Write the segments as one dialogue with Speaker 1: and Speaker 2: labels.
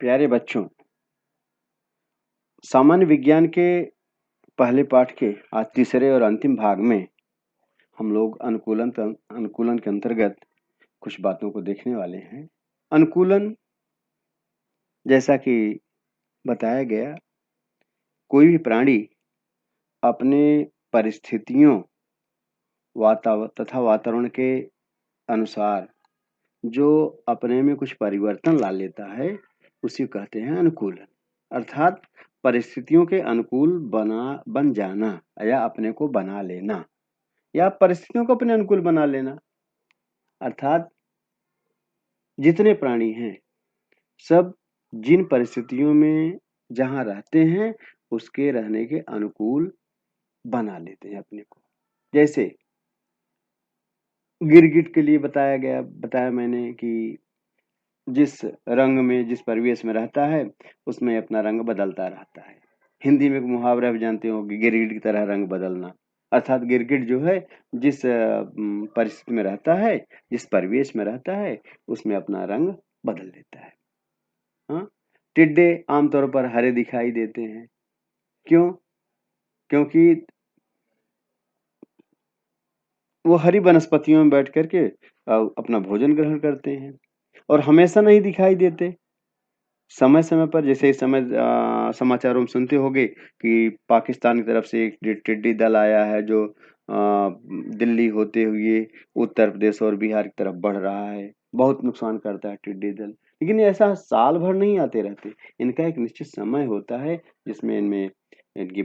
Speaker 1: प्यारे बच्चों, सामान्य विज्ञान के पहले पाठ के आज तीसरे और अंतिम भाग में हम लोग अनुकूलन के अंतर्गत कुछ बातों को देखने वाले हैं। अनुकूलन, जैसा कि बताया गया, कोई भी प्राणी अपने परिस्थितियों तथा वातावरण के अनुसार जो अपने में कुछ परिवर्तन ला लेता है, उसी को कहते हैं अनुकूलन। अर्थात परिस्थितियों के अनुकूल बन जाना या अपने को बना लेना या परिस्थितियों को अपने अनुकूल बना लेना। अर्थात जितने प्राणी हैं, सब जिन परिस्थितियों में जहाँ रहते हैं उसके रहने के अनुकूल बना लेते हैं अपने को। जैसे गिरगिट के लिए बताया मैंने कि जिस रंग में, जिस परिवेश में रहता है उसमें अपना रंग बदलता रहता है। हिंदी में एक मुहावरा भी जानते हो कि गिरगिट की तरह रंग बदलना। अर्थात गिरगिट जो है जिस परिस्थिति में रहता है, जिस परिवेश में रहता है, उसमें अपना रंग बदल लेता है। हाँ, टिड्डे आमतौर पर हरे दिखाई देते हैं। क्यों? क्योंकि वो हरी वनस्पतियों में बैठ करके अपना भोजन ग्रहण करते हैं और हमेशा नहीं दिखाई देते। समय समय पर, जैसे इस समय समाचारों में सुनते होंगे कि पाकिस्तान की तरफ से एक टिड्डी दल आया है जो दिल्ली होते हुए उत्तर प्रदेश और बिहार की तरफ बढ़ रहा है। बहुत नुकसान करता है टिड्डी दल। लेकिन ऐसा साल भर नहीं आते रहते। इनका एक निश्चित समय होता है जिसमें इनमें इनकी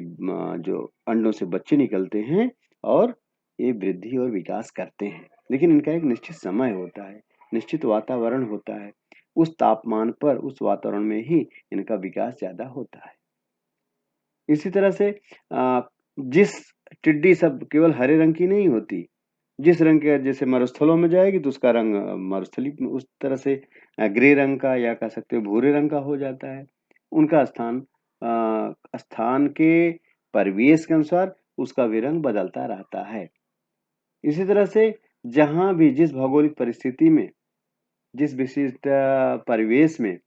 Speaker 1: जो अंडों से बच्चे निकलते हैं और ये वृद्धि और विकास करते हैं। लेकिन इनका एक निश्चित समय होता है, निश्चित वातावरण होता है। उस तापमान पर, उस वातावरण में ही इनका विकास ज़्यादा होता है। इसी तरह से जिस टिड्डी सब केवल हरे रंग की नहीं होती, जिस रंग के, जैसे मरुस्थलों में जाएगी तो उसका रंग मरुस्थली उस तरह से ग्रे रंग का या कह सकते हो भूरे रंग का हो जाता है। उनका स्थान के परिवेश के अनुसार उसका भी रंग बदलता रहता है। इसी तरह से जहाँ भी, जिस भौगोलिक परिस्थिति में, जिस विशिष्ट परिवेश में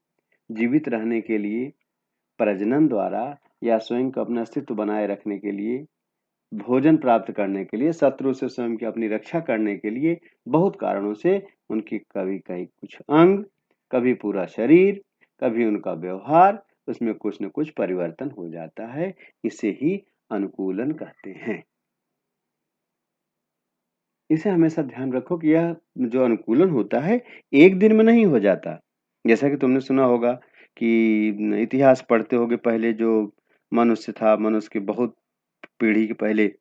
Speaker 1: जीवित रहने के लिए, प्रजनन द्वारा या स्वयं को अपना अस्तित्व बनाए रखने के लिए, भोजन प्राप्त करने के लिए, शत्रु से स्वयं की अपनी रक्षा करने के लिए बहुत कारणों से उनकी कभी कहीं कुछ अंग, कभी पूरा शरीर, कभी उनका व्यवहार, उसमें कुछ न कुछ परिवर्तन हो जाता है। इसे ही अनुकूलन कहते हैं। इसे हमेशा ध्यान रखो कि यह जो अनुकूलन होता है एक दिन में नहीं हो जाता। जैसा कि तुमने सुना होगा कि इतिहास पढ़ते होगे, पहले जो मनुष्य था, मनुष्य के बहुत पीढ़ी के पहले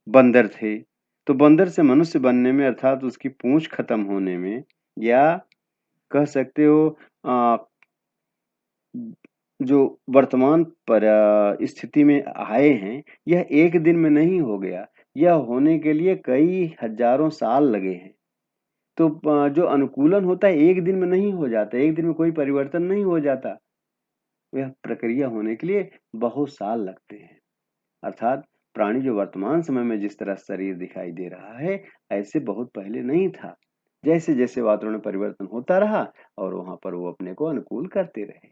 Speaker 1: बंदर थे। तो बंदर से मनुष्य बनने में, अर्थात उसकी पूंछ खत्म होने में, या कह सकते हो अ, जो वर्तमान पर स्थिति में आए हैं, यह एक दिन में नहीं हो गया। यह होने के लिए कई हजारों साल लगे हैं। तो जो अनुकूलन होता है एक दिन में नहीं हो जाता, एक दिन में कोई परिवर्तन नहीं हो जाता। यह प्रक्रिया होने के लिए बहुत साल लगते हैं। अर्थात प्राणी जो वर्तमान समय में जिस तरह शरीर दिखाई दे रहा है, ऐसे बहुत पहले नहीं था। जैसे जैसे वातावरण में परिवर्तन होता रहा और वहां पर वो अपने को अनुकूल करते रहे।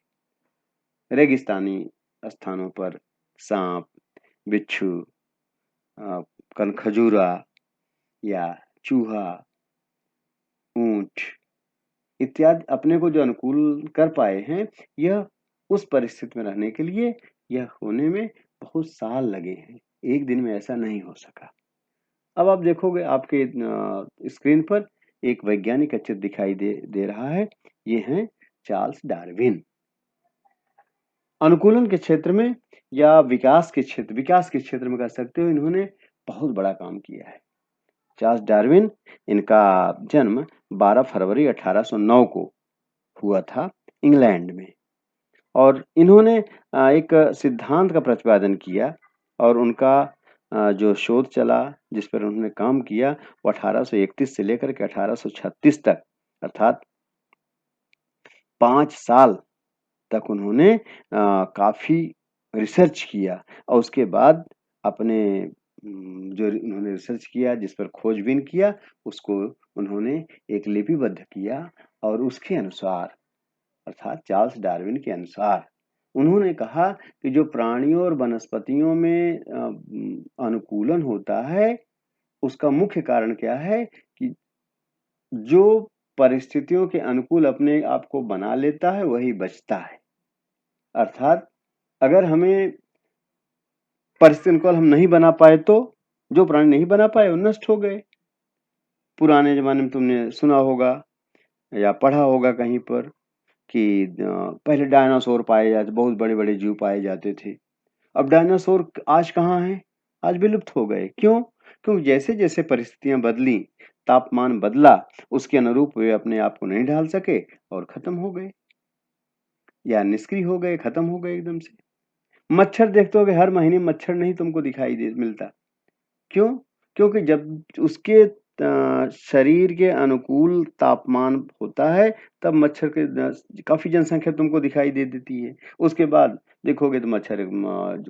Speaker 1: रेगिस्तानी स्थानों पर सांप, बिच्छू, कनखजूरा या चूहा, ऊंट इत्यादि अपने को जो अनुकूल कर पाए हैं, यह उस परिस्थिति में रहने के लिए, यह होने में बहुत साल लगे हैं। एक दिन में ऐसा नहीं हो सका। अब आप देखोगे आपके स्क्रीन पर एक वैज्ञानिक का चित्र दिखाई दे रहा है। ये हैं चार्ल्स डार्विन। अनुकूलन के क्षेत्र में या विकास के क्षेत्र में कह सकते हो, इन्होंने बहुत बड़ा काम किया है। चार्ल्स डार्विन, इनका जन्म 12 फरवरी 1809 को हुआ था इंग्लैंड में। और इन्होंने एक सिद्धांत का प्रतिपादन किया और उनका जो शोध चला, जिस पर उन्होंने काम किया, वो 1831 से लेकर के 1836 तक, अर्थात 5 साल तक उन्होंने काफी रिसर्च किया और उसके बाद अपने जो उन्होंने रिसर्च किया, जिस पर खोजबीन किया, उसको उन्होंने एक लिपिबद्ध किया और उसके अनुसार, अर्थात चार्ल्स डार्विन के अनुसार उन्होंने कहा कि जो प्राणियों और वनस्पतियों में अनुकूलन होता है, उसका मुख्य कारण क्या है कि जो परिस्थितियों के अनुकूल अपने आप को बना लेता है वही बचता है। अर्थात अगर हमें परिस्थिति अनुकूल हम नहीं बना पाए तो जो प्राणी नहीं बना पाए वो नष्ट हो गए। पुराने जमाने में तुमने सुना होगा या पढ़ा होगा कहीं पर कि पहले डायनासोर पाए जाते, बहुत बड़े-बड़े जीव पाए जाते थे। अब डायनासोर आज कहाँ हैं? आज विलुप्त हो गए। क्यों? क्योंकि जैसे-जैसे परिस्थितियाँ बदली, तापमान बदला, उसके अनुरूप वे अपने आप को नहीं ढाल सके और खत्म हो गए या निष्क्रिय हो गए, खत्म हो गए एकदम से। मच्छर देखते होगे, हर महीने मच्छर नहीं तुमको दिखाई दे मिलता। क्यों? क्योंकि जब उसके शरीर के अनुकूल तापमान होता है, तब मच्छर के काफ़ी जनसंख्या तुमको दिखाई दे देती है। उसके बाद देखोगे तो मच्छर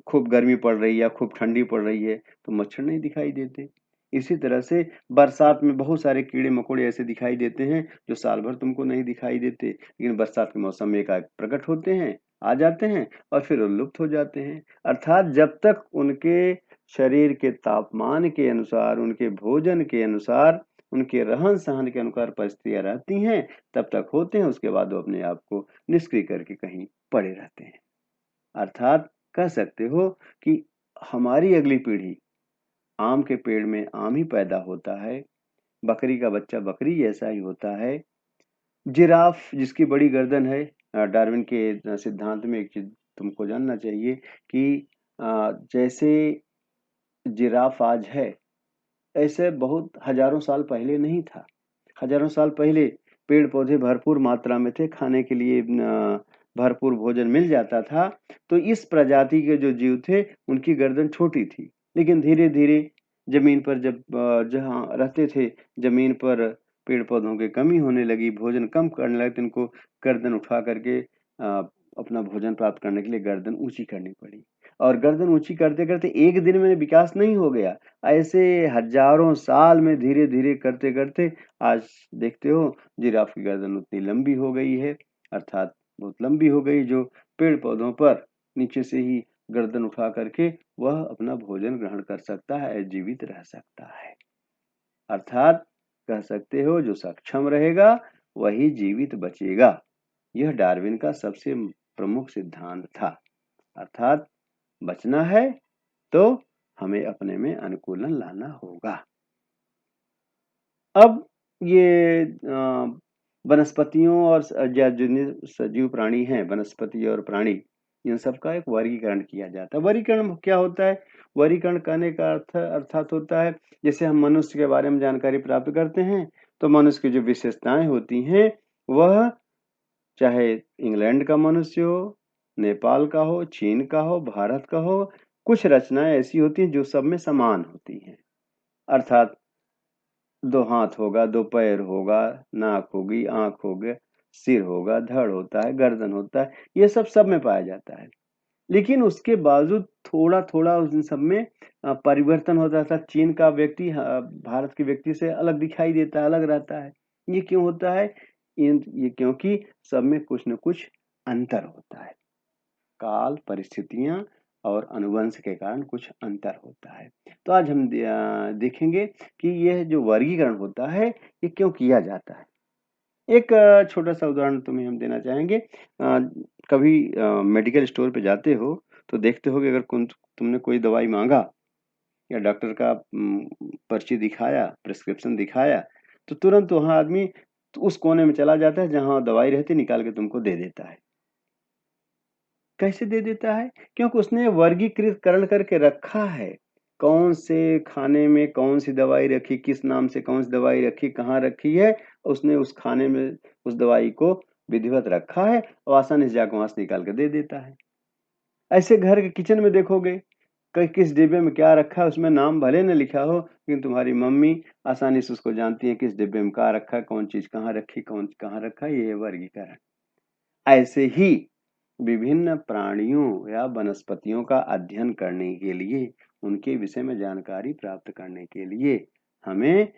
Speaker 1: खूब गर्मी पड़ रही है या खूब ठंडी पड़ रही है, तो मच्छर नहीं दिखाई देते। इसी तरह से बरसात में बहुत सारे कीड़े-मकोड़े ऐसे दिखाई देते हैं, जो साल भर तुमको नहीं दिखाई देते, लेकिन बरसात के मौसम में एकाएक प्रकट होते हैं, आ जाते हैं और फिर लुप्त हो जाते हैं। अर्थात जब तक उनके शरीर के तापमान के अनुसार, उनके भोजन के अनुसार, उनके रहन-सहन के अनुसार परिस्थितियाँ रहती हैं, तब तक होते हैं, उसके बाद वो अपने आप को निष्क्रिय करके कहीं पड़े रहते हैं। अर्थात कह सकते हो कि हमारी अगली पीढ़ी आम के पेड़ में आम ही पैदा होता है, बकरी का बच्चा बकरी जैसा ही होता है, जिराफ जिसकी बड़ी गर्दन है, डार्विन के सिद्धांत में एक चीज़ तुमको जानना चाहिए कि जैसे जिराफ आज है, ऐसे बहुत हजारों साल पहले नहीं था। हजारों साल पहले पेड़-पौधे भरपूर मात्रा में थे, खाने के लिए भरपूर भोजन मिल जाता था, तो इस प्रजाति के जो जीव थे, उनकी गर्दन छोटी थी। लेकिन धीरे-धीरे ज़मीन पर जब जहाँ रहते थे, ज़मीन पर पेड़-पौधों की कमी होने लगी, भोजन कम करने लगे, तो इनको गर्दन उठा कर के अपना भोजन प्राप्त करने के लिए गर्दन ऊँची करनी पड़ी। और गर्दन ऊँची करते-करते एक दिन में विकास नहीं हो गया। ऐसे हजारों साल में धीरे-धीरे करते-करते आज देखते हो जिराफ की गर्दन उतनी लंबी हो गई है, अर्थात बहुत लंबी हो गई जो पेड़-पौधों पर नीचे से ही गर्दन उठा करके वह अपना भोजन ग्रहण कर सकता है, जीवित रह सकता है। अर्थात कह सकते हो जो सक्षम रहेगा वही जीवित बचेगा। यह डार्विन का सबसे प्रमुख सिद्धांत था। अर्थात बचना है तो हमें अपने में अनुकूलन लाना होगा। अब ये वनस्पतियों और जितने सजीव प्राणी हैं, वनस्पति और प्राणी, इन सब का एक वर्गीकरण किया जाता है। वर्गीकरण क्या होता है? वर्गीकरण कहने का अर्थात होता है, जैसे हम मनुष्य के बारे में जानकारी प्राप्त करते हैं, तो मनुष्य की जो विशेषताएँ होती हैं, वह चाहे इंग्लैंड का मनुष्य हो, नेपाल का हो, चीन का हो, भारत का हो, कुछ रचनाएँ ऐसी होती हैं जो सब में समान होती हैं। अर्थात 2 हाथ होगा, 2 पैर होगा, नाक होगी, आँख होगा, सिर होगा, धड़ होता है, गर्दन होता है, ये सब में पाया जाता है। लेकिन उसके बावजूद थोड़ा-थोड़ा उन सब में परिवर्तन होता था। चीन का व्यक्ति भारत के व्यक्ति से अलग दिखाई देता है, अलग रहता है। ये क्यों होता है? ये क्योंकि सब में कुछ न कुछ अंतर होता है। काल, परिस्थितियाँ और अनुवंश के कारण कुछ अंतर होता है। तो आज हम देखेंगे कि यह जो वर्गीकरण होता है, ये क्यों किया जाता है। एक छोटा-सा उदाहरण तुम्हें हम देना चाहेंगे। कभी मेडिकल स्टोर पे जाते हो, तो देखते होगे अगर तुमने कोई दवाई माँगा या डॉक्टर का पर्ची दिखाया, प्रिस्क्रिप्शन दिखाया, तो तुरंत वहाँ आदमी उस कोने में चला जाता है जहाँ दवाई रहती है, निकाल के तुमको दे देता है। कैसे दे देता है? क्योंकि उसने वर्गीकृतकरण करके रखा है। कौन से खाने में कौन-सी दवाई रखी, किस नाम से कौन-सी दवाई रखी, कहाँ रखी है, उसने उस खाने में उस दवाई को विधिवत रखा है और आसानी से जाके वहाँ से निकाल के दे देता है। ऐसे घर के किचन में देखोगे, किस डिब्बे में क्या रखा है, उसमें नाम भले न लिखा हो, लेकिन तुम्हारी मम्मी आसानी से उसको जानती है किस डिब्बे में क्या रखा है, कौन चीज़ कहाँ रखी, कौन कहाँ रखा है, ये है वर्गीकरण। ऐसे ही विभिन्न प्राणियों या वनस्पतियों का अध्ययन करने के लिए, उनके विषय में जानकारी प्राप्त करने के लिए हमें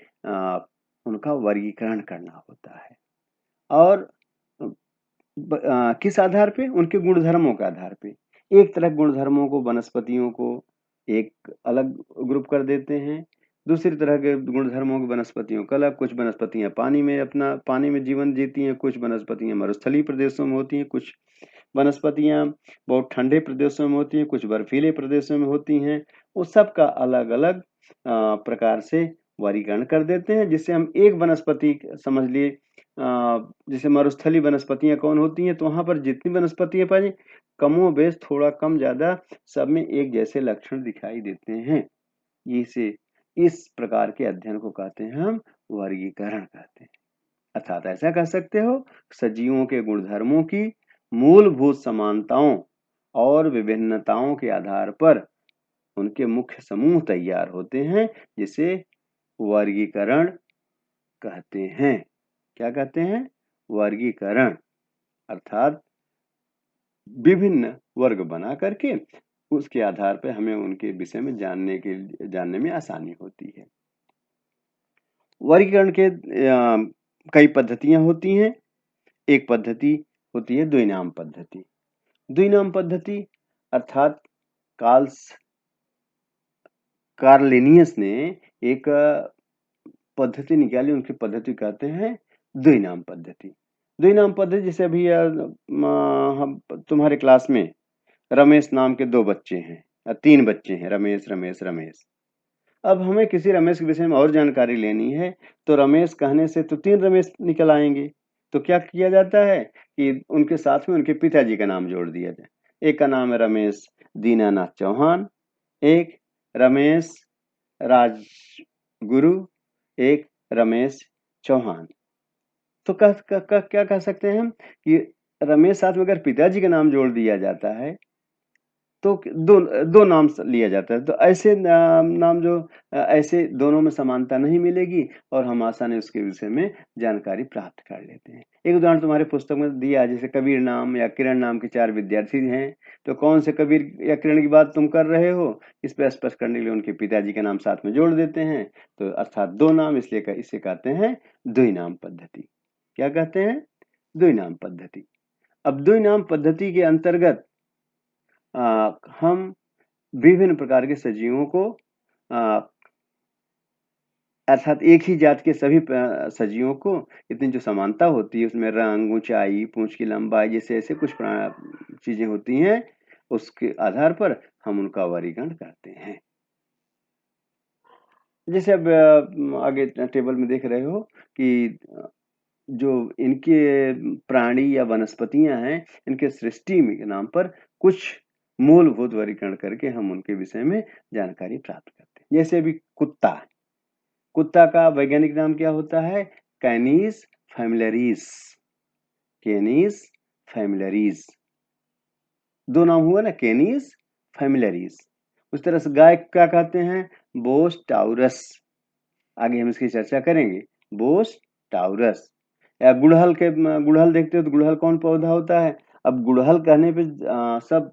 Speaker 1: उनका वर्गीकरण करना होता है। और किस आधार पे? उनके गुणधर्मों के आधार पे। एक तरह गुणधर्मों को वनस्पतियों को एक अलग ग्रुप कर देते हैं, दूसरी तरह के गुणधर्मों को वनस्पतियों को अलग। कुछ वनस्पतियाँ पानी में जीवन जीती हैं, कुछ वनस्पतियाँ मरुस्थलीय प्रदेशों में होती हैं, कुछ वनस्पतियाँ बहुत ठंडे प्रदेशों में होती हैं, कुछ बर्फीले प्रदेशों में होती हैं। वो सबका अलग-अलग प्रकार से वर्गीकरण कर देते हैं, जिससे हम एक वनस्पति समझ लिए जैसे मरुस्थलीय वनस्पतियाँ कौन होती हैं, तो वहाँ पर जितनी वनस्पतियाँ पाई जाएँ, कमोबेश थोड़ा कम ज़्यादा सब में एक जैसे लक्षण दिखाई देते हैं। इसे इस प्रकार के अध्ययन को कहते हैं हम वर्गीकरण कहते हैं। अर्थात ऐसा कह सकते हो, सजीवों के गुणधर्मों की मूलभूत समानताओं और विभिन्नताओं के आधार पर उनके मुख्य समूह तैयार होते हैं, जिसे वर्गीकरण कहते हैं। क्या कहते हैं? वर्गीकरण। अर्थात विभिन्न वर्ग बना करके उसके आधार पर हमें उनके विषय में जानने में आसानी होती है। वर्गीकरण के कई पद्धतियां होती हैं। एक पद्धति होती है द्विनाम पद्धति। द्विनाम पद्धति अर्थात कार्लिनियस ने एक पद्धति निकाली, उनकी पद्धति कहते हैं द्विनाम पद्धति। द्विनाम पद्धति जैसे अभी हम तुम्हारे क्लास में रमेश नाम के 2 बच्चे हैं, 3 बच्चे हैं, रमेश, रमेश, रमेश। अब हमें किसी रमेश के विषय में और जानकारी लेनी है, तो रमेश कहने से तो 3 रमेश निकल आएंगे। तो क्या किया जाता है कि उनके साथ में उनके पिताजी का नाम जोड़ दिया जाए। एक का नाम है रमेश दीनानाथ चौहान, एक रमेश राजगुरु, एक रमेश चौहान। तो क्या कह सकते हैं हम कि रमेश साथ में अगर पिताजी का नाम जोड़ दिया जाता है तो दो नाम लिया जाता है। तो ऐसे नाम जो ऐसे दोनों में समानता नहीं मिलेगी और हम आसानी उसके विषय में जानकारी प्राप्त कर लेते हैं। एक उदाहरण तुम्हारे पुस्तक में दिया है, जैसे कबीर नाम या किरण नाम के 4 विद्यार्थी हैं, तो कौन से कबीर या किरण की बात तुम कर रहे हो, इस पर स्पष्ट करने के लिए उनके पिताजी का नाम साथ में जोड़ देते हैं। तो अर्थात 2 नाम, इसलिए इसे कहते हैं द्विनाम पद्धति। क्या कहते हैं? द्विनाम पद्धति। अब द्विनाम पद्धति के अंतर्गत हम विभिन्न प्रकार के सजीवों को अर्थात एक ही जात के सभी सजीवों को इतनी जो समानता होती है उसमें रंग, ऊंचाई, पूंछ की लंबाई जैसे ऐसे कुछ चीजें होती हैं, उसके आधार पर हम उनका वर्गीकरण करते हैं। जैसे अब आगे टेबल में देख रहे हो कि जो इनके प्राणी या वनस्पतियां हैं, इनके सृष्टि के नाम पर कुछ मूलभूत वर्गीकरण करके हम उनके विषय में जानकारी प्राप्त करते हैं। जैसे अभी कुत्ता का वैज्ञानिक नाम क्या होता है? कैनिस फैमिलियरिस। कैनिस फैमिलियरिस, 2 नाम हुआ ना, कैनिस फैमिलियरिस। उस तरह से गाय क्या कहते हैं? बोस टाउरस। आगे हम इसकी चर्चा करेंगे। बोस टाउरस। या गुड़हल देखते हो तो गुड़हल कौन पौधा होता है? अब गुड़हल कहने पे सब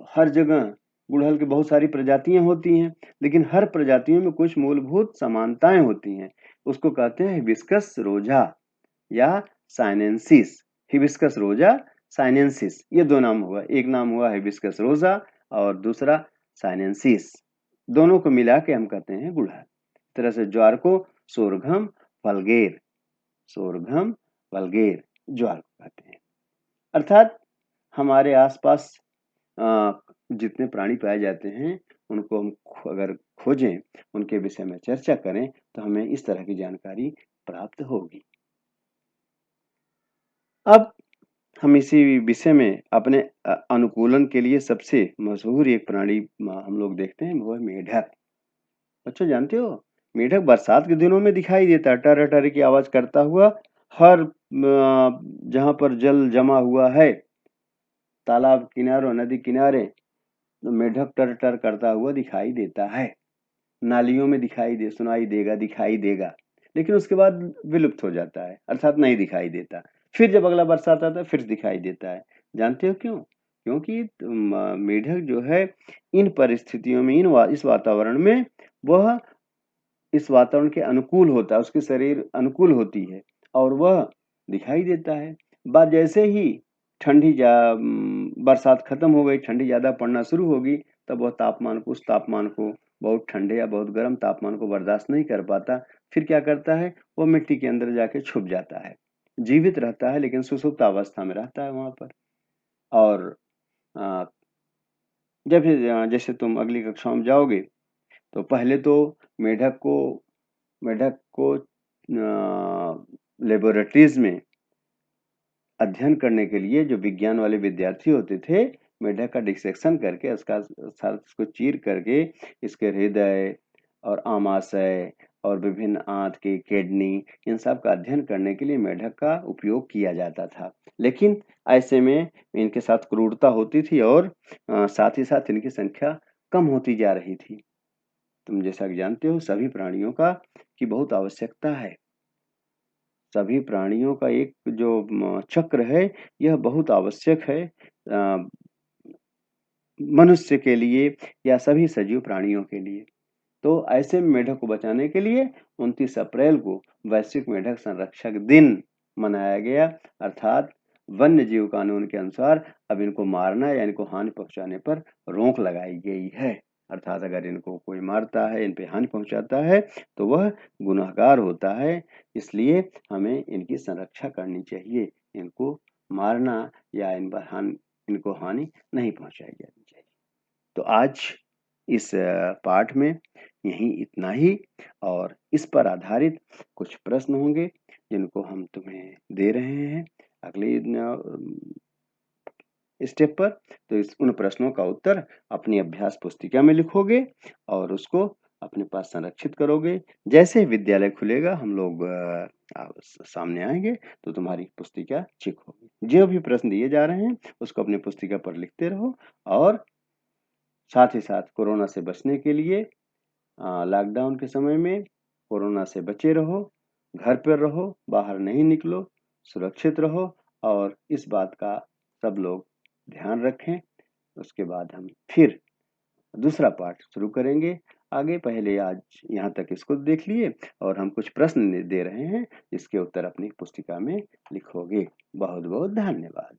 Speaker 1: हर जगह गुड़हल की बहुत सारी प्रजातियां होती हैं, लेकिन हर प्रजातियों में कुछ मूलभूत समानताएं होती हैं। उसको कहते हैं हिबिस्कस रोजा या साइनेंसिस। हिबिस्कस रोजा, साइनेंसिस, ये 2 नाम हुआ। एक नाम हुआ हिबिस्कस रोजा और दूसरा साइनेंसिस। दोनों को मिला के हम कहते हैं गुड़हल। इस तरह से ज्वार को सोरघम वल्गेर, सोरघम वल्गेर ज्वार को कहते हैं। अर्थात हमारे आसपास जितने प्राणी पाए जाते हैं उनको हम अगर खोजें, उनके विषय में चर्चा करें, तो हमें इस तरह की जानकारी प्राप्त होगी। अब हम इसी विषय में अपने अनुकूलन के लिए सबसे मशहूर एक प्राणी हम लोग देखते हैं, वो है मेढक। बच्चों जानते हो, मेढक बरसात के दिनों में दिखाई देता है, टर टर की आवाज करता हुआ। हर जहां पर जल जमा हुआ है, तालाब किनारों, नदी किनारे, तो मेढक टर टर करता हुआ दिखाई देता है। नालियों में दिखाई देगा, लेकिन उसके बाद विलुप्त हो जाता है, अर्थात नहीं दिखाई देता। फिर जब अगला बरसात आता है फिर दिखाई देता है। जानते हो क्यों? क्योंकि मेढक जो है इन परिस्थितियों में, इस वातावरण में, वह इस वातावरण के अनुकूल होता है, उसकी शरीर अनुकूल होती है और वह दिखाई देता है। बात जैसे ही बरसात खत्म हो गई, ठंडी ज़्यादा पड़ना शुरू होगी, तब वह उस तापमान को बहुत ठंडे या बहुत गर्म तापमान को बर्दाश्त नहीं कर पाता। फिर क्या करता है, वो मिट्टी के अंदर जाके छुप जाता है। जीवित रहता है लेकिन सुषुप्त अवस्था में रहता है वहाँ पर। और अ, जैसे तुम अगली कक्षाओं में जाओगे, तो पहले तो मेढक को मेढक को लेबोरेटरीज में अध्ययन करने के लिए जो विज्ञान वाले विद्यार्थी होते थे, मेढक का डिसेक्शन करके उसको चीर करके इसके हृदय और आमाशय और विभिन्न आंत की किडनी, इन सब का अध्ययन करने के लिए मेढक का उपयोग किया जाता था। लेकिन ऐसे में इनके साथ क्रूरता होती थी और साथ ही साथ इनकी संख्या कम होती जा रही थी। तुम जैसा कि जानते हो, सभी प्राणियों की बहुत आवश्यकता है। सभी प्राणियों का एक जो चक्र है, यह बहुत आवश्यक है मनुष्य के लिए या सभी सजीव प्राणियों के लिए। तो ऐसे में मेढक को बचाने के लिए 29 अप्रैल को वैश्विक मेढक संरक्षक दिन मनाया गया। अर्थात वन्य जीव कानून के अनुसार अब इनको मारना या इनको हानि पहुंचाने पर रोक लगाई गई है। अर्थात अगर इनको कोई मारता है, इन पे हानि पहुंचाता है, तो वह गुनहगार होता है। इसलिए हमें इनकी संरक्षा करनी चाहिए। इनको मारना या इनको हानि नहीं पहुंचाई जानी चाहिए। तो आज इस पाठ में यही इतना ही, और इस पर आधारित कुछ प्रश्न होंगे जिनको हम तुम्हें दे रहे हैं अगले स्टेप पर। तो उन प्रश्नों का उत्तर अपनी अभ्यास पुस्तिका में लिखोगे और उसको अपने पास संरक्षित करोगे। जैसे ही विद्यालय खुलेगा, हम लोग सामने आएंगे, तो तुम्हारी पुस्तिका चेक होगी। जो भी प्रश्न दिए जा रहे हैं उसको अपनी पुस्तिका पर लिखते रहो, और साथ ही साथ कोरोना से बचने के लिए लॉकडाउन के समय में कोरोना से बचे रहो, घर पर रहो, बाहर नहीं निकलो, सुरक्षित रहो, और इस बात का सब लोग ध्यान रखें। उसके बाद हम फिर दूसरा पाठ शुरू करेंगे आगे। पहले आज यहाँ तक इसको देख लिए, और हम कुछ प्रश्न दे रहे हैं, इसके उत्तर अपनी पुस्तिका में लिखोगे। बहुत बहुत धन्यवाद।